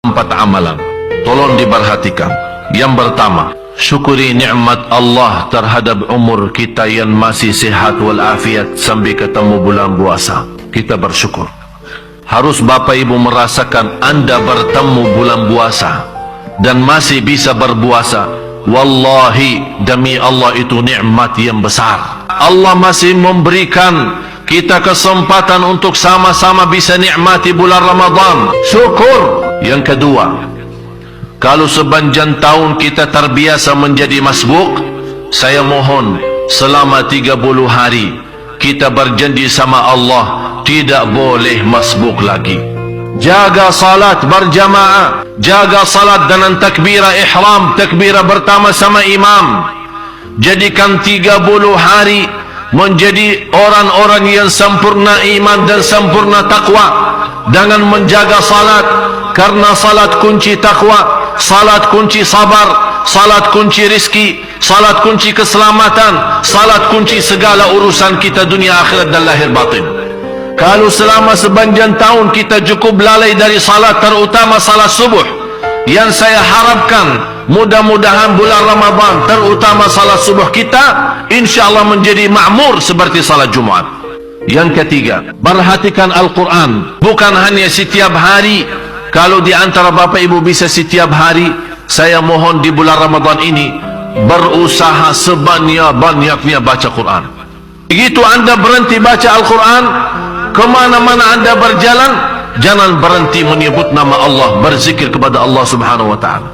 4 amalan. Tolong diperhatikan. Yang pertama, syukuri nikmat Allah terhadap umur kita yang masih sehat walafiat sampai ketemu bulan puasa. Kita bersyukur. Harus Bapak Ibu merasakan Anda bertemu bulan puasa dan masih bisa berpuasa. Wallahi, demi Allah itu nikmat yang besar. Allah masih memberikan kita kesempatan untuk sama-sama bisa nikmati bulan Ramadan. Syukur. Yang kedua, kalau sepanjang tahun kita terbiasa menjadi masbuk, saya mohon selama 30 hari kita berjanji sama Allah tidak boleh masbuk lagi. Jaga salat berjamaah, jaga salat dengan takbirah ihram, takbirah pertama sama imam. Jadikan 30 hari menjadi orang-orang yang sempurna iman dan sempurna takwa dengan menjaga salat, karena salat kunci takwa, salat kunci sabar, salat kunci rizki, salat kunci keselamatan, salat kunci segala urusan kita dunia akhirat dan lahir batin. Kalau selama sepanjang tahun kita cukup lalai dari salat, terutama salat subuh, yang saya harapkan mudah-mudahan bulan Ramadan terutama salat subuh kita insyaAllah menjadi makmur seperti salat Jumat. Yang ketiga, perhatikan Al-Quran. Bukan hanya setiap hari. Kalau di antara Bapak Ibu bisa setiap hari, saya mohon di bulan Ramadan ini berusaha sebanyak-banyaknya baca Quran. Begitu Anda berhenti baca Al-Quran, kemana-mana Anda berjalan, jangan berhenti menyebut nama Allah, berzikir kepada Allah subhanahu wa ta'ala.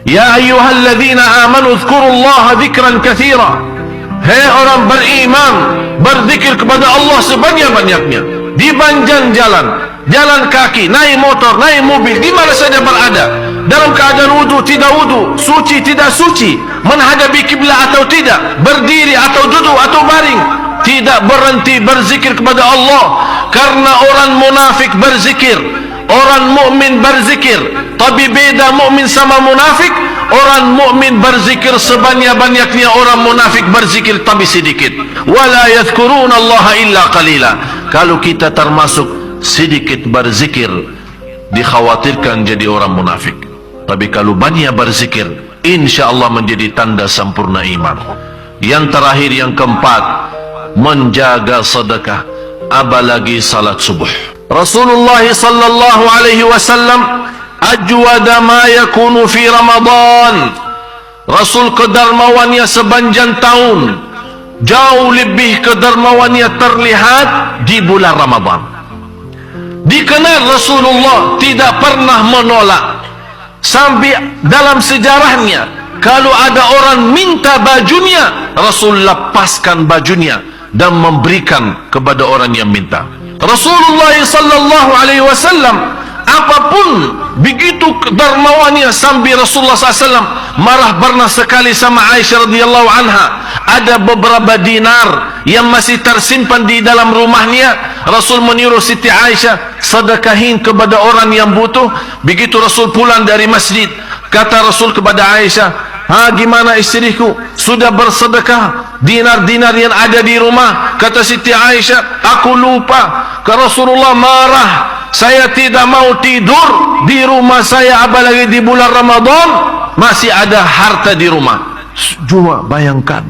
Ya ayyuhalladzina amanu dzkurullaha dzikran katsira. Hei orang beriman, berzikir kepada Allah sebanyak-banyaknya. Di panjang jalan, jalan kaki, naik motor, naik mobil, di mana saja berada, dalam keadaan wudu, tidak wudu, suci, tidak suci, menghadapi kiblat atau tidak, berdiri atau duduk atau baring, tidak berhenti berzikir kepada Allah. Karena orang munafik berzikir, orang mukmin berzikir, tapi beda mukmin sama munafik. Orang mukmin berzikir sebanyak-banyaknya, orang munafik berzikir tapi sedikit. Wala yadhkuruna Allah illa qalila. Kalau kita termasuk sedikit berzikir, dikhawatirkan jadi orang munafik. Tapi kalau banyak berzikir, insyaallah menjadi tanda sempurna iman. Yang terakhir, yang keempat, menjaga sedekah, apalagi salat subuh. Rasulullah sallallahu alaihi wasallam ajwada ma yakunu fi Ramadan. Rasul kedermawannya sepanjang tahun, jauh lebih kedermawannya terlihat di bulan Ramadan. Dikenal Rasulullah tidak pernah menolak. Sampai dalam sejarahnya, kalau ada orang minta bajunya, Rasul lepaskan bajunya dan memberikan kepada orang yang minta. Rasulullah sallallahu alaihi wasallam apapun begitu dermawannya sampai Rasulullah SAW marah pernah sekali sama Aisyah radhiyallahu anha. Ada beberapa dinar yang masih tersimpan di dalam rumahnya. Rasul menyuruh Siti Aisyah sedekahin kepada orang yang butuh. Begitu Rasul pulang dari masjid, kata Rasul kepada Aisyah, gimana istriku, sudah bersedekah dinar-dinar yang ada di rumah? Kata Siti Aisyah, aku lupa. Ke Rasulullah marah, saya tidak mau tidur di rumah saya, apalagi di bulan Ramadan masih ada harta di rumah. Cuma bayangkan,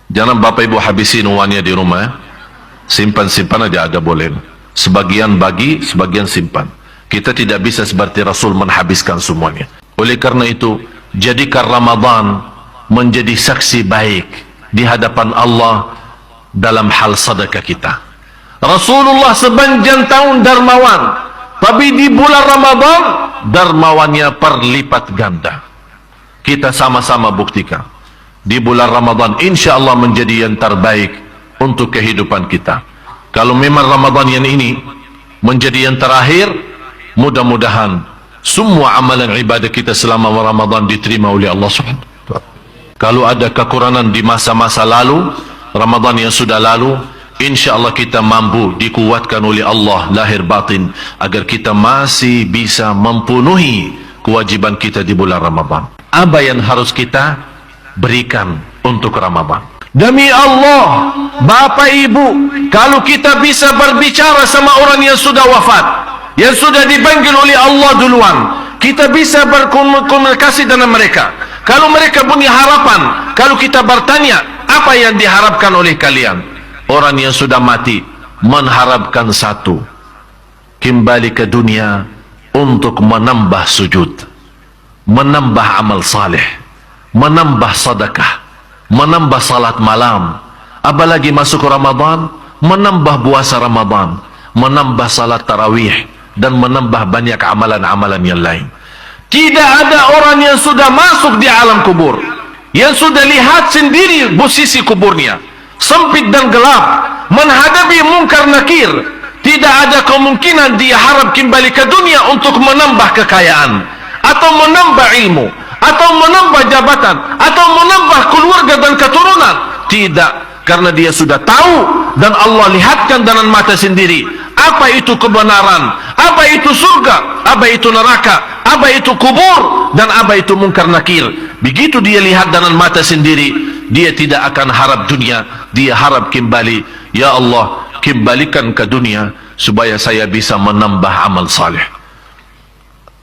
jangan Bapak Ibu habisin uangnya di rumah ya. Simpan-simpan aja ada boleh. Sebagian bagi, sebagian simpan. Kita tidak bisa seperti Rasul menghabiskan semuanya. Oleh karena itu, jadikan Ramadan menjadi saksi baik di hadapan Allah dalam hal sedekah kita. Rasulullah sepanjang tahun dermawan, tapi di bulan Ramadan dermawannya perlipat ganda. Kita sama-sama buktikan di bulan Ramadan insya Allah menjadi yang terbaik untuk kehidupan kita. Kalau memang Ramadan yang ini menjadi yang terakhir, mudah-mudahan semua amalan ibadah kita selama Ramadan diterima oleh Allah Subhanahu wa ta'ala. Kalau ada kekurangan di masa-masa lalu, Ramadan yang sudah lalu, InsyaAllah kita mampu dikuatkan oleh Allah lahir batin agar kita masih bisa memenuhi kewajiban kita di bulan Ramadan. Apa yang harus kita berikan untuk Ramadan? Demi Allah, Bapak Ibu, kalau kita bisa berbicara sama orang yang sudah wafat, yang sudah dipanggil oleh Allah duluan, kita bisa berkomunikasi dengan mereka. Kalau mereka punya harapan, kalau kita bertanya, apa yang diharapkan oleh kalian? Orang yang sudah mati mengharapkan satu, kembali ke dunia untuk menambah sujud, menambah amal saleh, menambah sedekah, menambah salat malam, apalagi masuk Ramadan, menambah puasa Ramadan, menambah salat tarawih, dan menambah banyak amalan-amalan yang lain. Tidak ada orang yang sudah masuk di alam kubur, yang sudah lihat sendiri posisi kuburnya sempit dan gelap, menghadapi mungkar nakir. Tidak ada kemungkinan dia harap kembali ke dunia untuk menambah kekayaan, atau menambah ilmu, atau menambah jabatan, atau menambah keluarga dan keturunan. Tidak, karena dia sudah tahu dan Allah lihatkan dengan mata sendiri apa itu kebenaran, apa itu surga, apa itu neraka, apa itu kubur, dan apa itu mungkar nakir. Begitu dia lihat dengan mata sendiri, dia tidak akan harap dunia, dia harap kembali. Ya Allah, kembalikan ke dunia supaya saya bisa menambah amal saleh.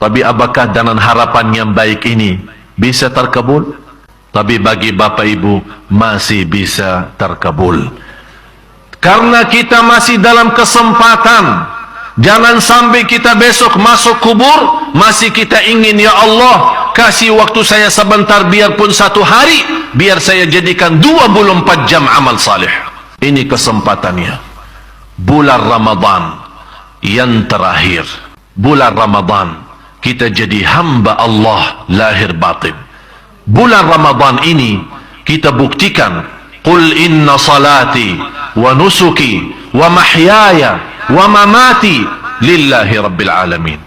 Tapi apakah dengan harapan yang baik ini bisa terkabul? Tapi bagi Bapak Ibu masih bisa terkabul, karena kita masih dalam kesempatan. Jangan sampai kita besok masuk kubur masih kita ingin, ya Allah, kasih waktu saya sebentar, biarpun 1 hari, biar saya jadikan 24 jam amal saleh. Ini kesempatannya. Bulan Ramadan yang terakhir, bulan Ramadan kita jadi hamba Allah lahir batin. Bulan Ramadan ini kita buktikan, qul inna salati wa nusuki wa mahyaya wa mamati lillahi rabbil alamin.